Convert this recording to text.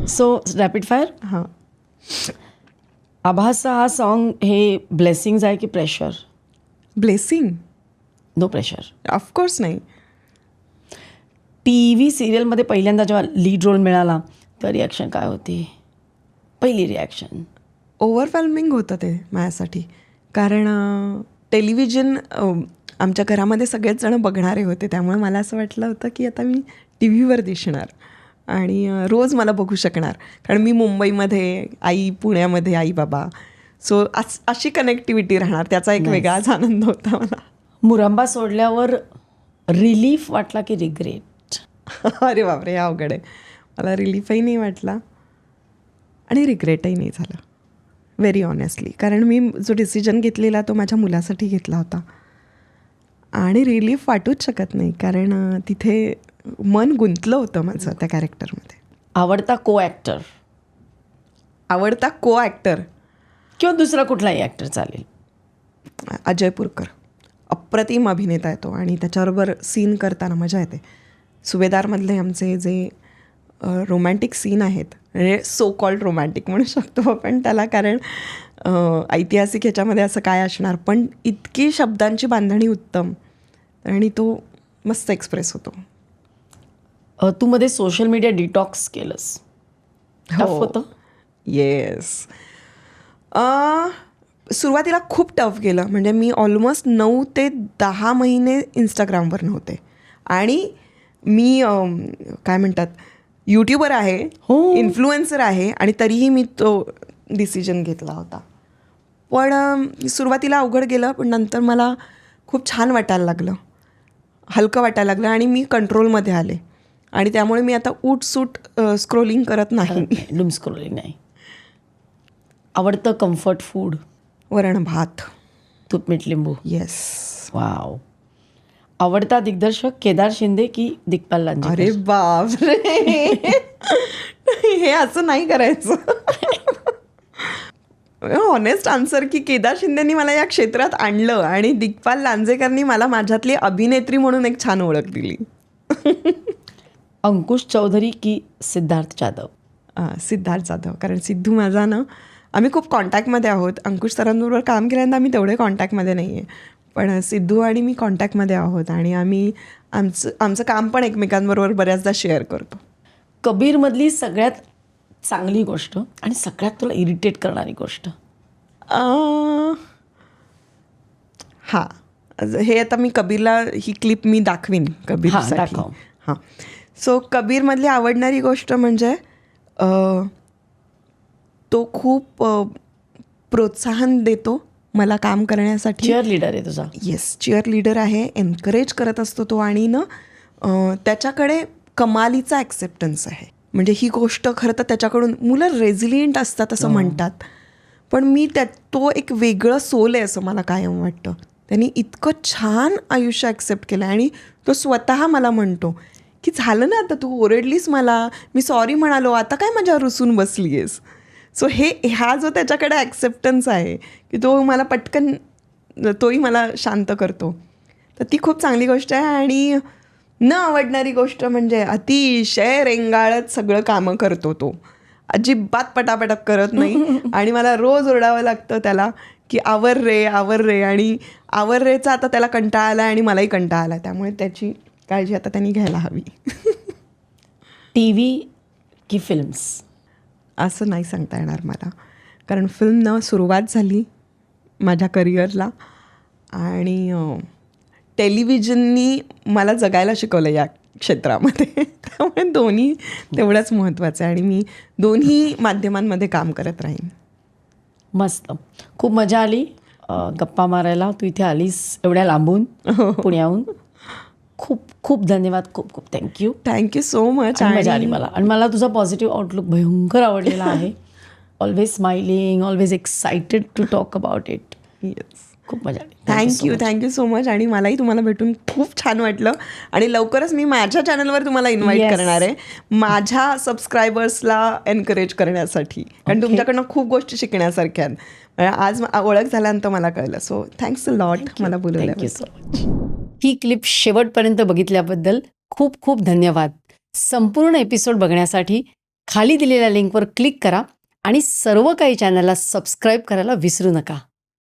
So rapid fire. हां. आभासचा हा song हे ब्लेसिंग्स आहे की pressure? Blessing. No pressure. Of course नाही. टी व्ही सिरियलमध्ये पहिल्यांदा जेव्हा लीड रोल मिळाला तेव्हा रिॲक्शन काय होती? पहिली रिॲक्शन? ओव्हरवेल्मिंग होतं ते माझ्यासाठी. कारण टेलिव्हिजन आमच्या घरामध्ये सगळेच जण बघणारे होते, त्यामुळे मला असं वाटलं होतं की आता मी टी व्हीवर दिसणार आणि रोज मला बघू शकणार. कारण मी मुंबईमध्ये, आई पुण्यामध्ये, आई बाबा. सो अशी कनेक्टिव्हिटी राहणार, त्याचा एक वेगळाच आनंद होता मला. मुरंबा सोडल्यावर रिलीफ वाटला की रिग्रेट? अरे बापरे, या अवघड आहे. मला रिलीफही नाही वाटला आणि रिग्रेटही नाही झालं, व्हेरी ऑनेस्टली. कारण मी जो डिसिजन घेतलेला तो माझ्या मुलासाठी घेतला होता आणि रिलीफ वाटूच शकत नाही, कारण तिथे मन गुंतलं होतं माझं त्या कॅरेक्टरमध्ये. आवडता को ॲक्टर? आवडता को ॲक्टर किंवा दुसरा कुठलाही ॲक्टर चालेल? अजय पुरकर. अप्रतिम अभिनेता आहे तो आणि त्याच्याबरोबर सीन करताना मजा येते. सुभेदारमधले आमचे जे रोमॅन्टिक सीन आहेत, म्हणजे सो कॉल्ड रोमॅन्टिक म्हणू शकतो आपण त्याला, कारण ऐतिहासिक ह्याच्यामध्ये असं काय असणार, पण इतकी शब्दांची बांधणी उत्तम आणि तो मस्त एक्सप्रेस होतो. तू मध्ये सोशल मीडिया डिटॉक्स केलंस, टफ होतं? येस. सुरुवातीला खूप टफ गेलं. म्हणजे मी ऑलमोस्ट 9 ते 10 महिने इंस्टाग्रामवर नव्हते आणि मी काय म्हणतात यूट्यूबर आहे, इन्फ्लुएन्सर आहे आणि तरीही मी तो डिसिजन घेतला होता. पण सुरुवातीला अवघड गेलं, पण नंतर मला खूप छान वाटायला लागलं, हलकं वाटायला लागलं आणि मी कंट्रोलमध्ये आले आणि त्यामुळे मी आता उठसूट स्क्रोलिंग करत नाही. डूम स्क्रोलिंग नाही. आवडतं कम्फर्ट फूड? वरण भात, तूप मीठ लिंबू. येस. वाव. आवडता दिग्दर्शक केदार शिंदे की दिग्पाल लांजे? अरे बापरे, हे असं नाही करायचं. ऑनेस्ट आन्सर की केदार शिंदेनी मला या क्षेत्रात आणलं आणि दिग्पाल लांजेकरनी मला माझ्यातली अभिनेत्री म्हणून एक छान ओळख दिली. अंकुश चौधरी की सिद्धार्थ जाधव? सिद्धार्थ जाधव. कारण सिद्धू माझा ना, आम्ही खूप कॉन्टॅक्टमध्ये आहोत. अंकुश सरांबरोबर काम केल्यानंतर आम्ही तेवढे कॉन्टॅक्टमध्ये नाही आहे, पण सिद्धू आणि मी कॉन्टॅक्टमध्ये आहोत आणि आम्ही आमचं काम पण एकमेकांबरोबर बऱ्याचदा शेअर करतो. कबीरमधली सगळ्यात चांगली गोष्ट आणि सगळ्यात तुला इरिटेट करणारी गोष्ट? हां, हे आता मी कबीरला ही क्लिप मी दाखवीन कबीरसाठी. हां. सो कबीरमधली आवडणारी गोष्ट म्हणजे तो खूप प्रोत्साहन देतो मला काम करण्यासाठी. चिअर लीडर आहे तुझा? येस, चिअर लीडर आहे. एनकरेज करत असतो तो आणि ना त्याच्याकडे कमालीचा ॲक्सेप्टन्स आहे. म्हणजे ही गोष्ट खरं तर त्याच्याकडून, मुलं रेझिलियंट असतात असं म्हणतात, पण मी तो एक वेगळं सोल आहे असं मला कायम वाटतं. त्यांनी इतकं छान आयुष्य ॲक्सेप्ट केलं आणि तो स्वतः मला म्हणतो की झालं ना, आता तू ओरडलीस मला, मी सॉरी म्हणालो, आता काय माझ्यावर रुसून बसली आहेस. सो हा जो त्याच्याकडे ॲक्सेप्टन्स आहे की तो मला पटकन, तोही मला शांत करतो, तर ती खूप चांगली गोष्ट आहे. आणि न आवडणारी गोष्ट म्हणजे अतिशय रेंगाळत सगळं कामं करतो तो, अजिबात पटापट करत नाही आणि मला रोज ओरडावं लागतं त्याला की आवर रे आवर रे, आणि आवर रेचा आता त्याला कंटाळा आला आणि मलाही कंटाळा आला, त्यामुळे त्याची काळजी आता त्यांनी घ्यायला हवी. टी व्ही की फिल्म्स? असं नाही सांगता येणार मला, कारण फिल्मनं सुरुवात झाली माझ्या करिअरला आणि टेलिव्हिजननी मला जगायला शिकवलं या क्षेत्रामध्ये. त्यामुळे दोन्ही तेवढंच महत्त्वाचं आहे आणि मी दोन्ही माध्यमांमध्ये काम करत राहीन. मस्त, खूप मजा आली गप्पा मारायला. तू इथे आलीस एवढ्या लांबून, पुण्याहून. खूप खूप धन्यवाद, खूप खूप थँक्यू. Thank you so much. मजा आली मला आणि मला तुझा पॉझिटिव्ह आउटलुक भयंकर आवडलेला आहे. Always smiling, always excited to talk about it. Yes, खूप मजा आली. Thank you so much. आणि मलाही तुम्हाला भेटून खूप छान वाटलं आणि लवकरच मी माझ्या चॅनलवर तुम्हाला इन्व्हाइट करणार आहे, माझ्या सबस्क्रायबर्सला एनकरेज करण्यासाठी, कारण तुमच्याकडनं खूप गोष्टी शिकण्यासारख्या आहेत. आज ओळख झाल्यानंतर मला कळलं. सो थँक्स अ लॉट मला बोलवलं. Thank you so much. ही क्लिप शेवटपर्यंत बघितल्याबद्दल खूप खूप धन्यवाद. संपूर्ण एपिसोड बघण्यासाठी खाली दिलेल्या लिंकवर क्लिक करा आणि सर्व काही चॅनलला सबस्क्राईब करायला विसरू नका.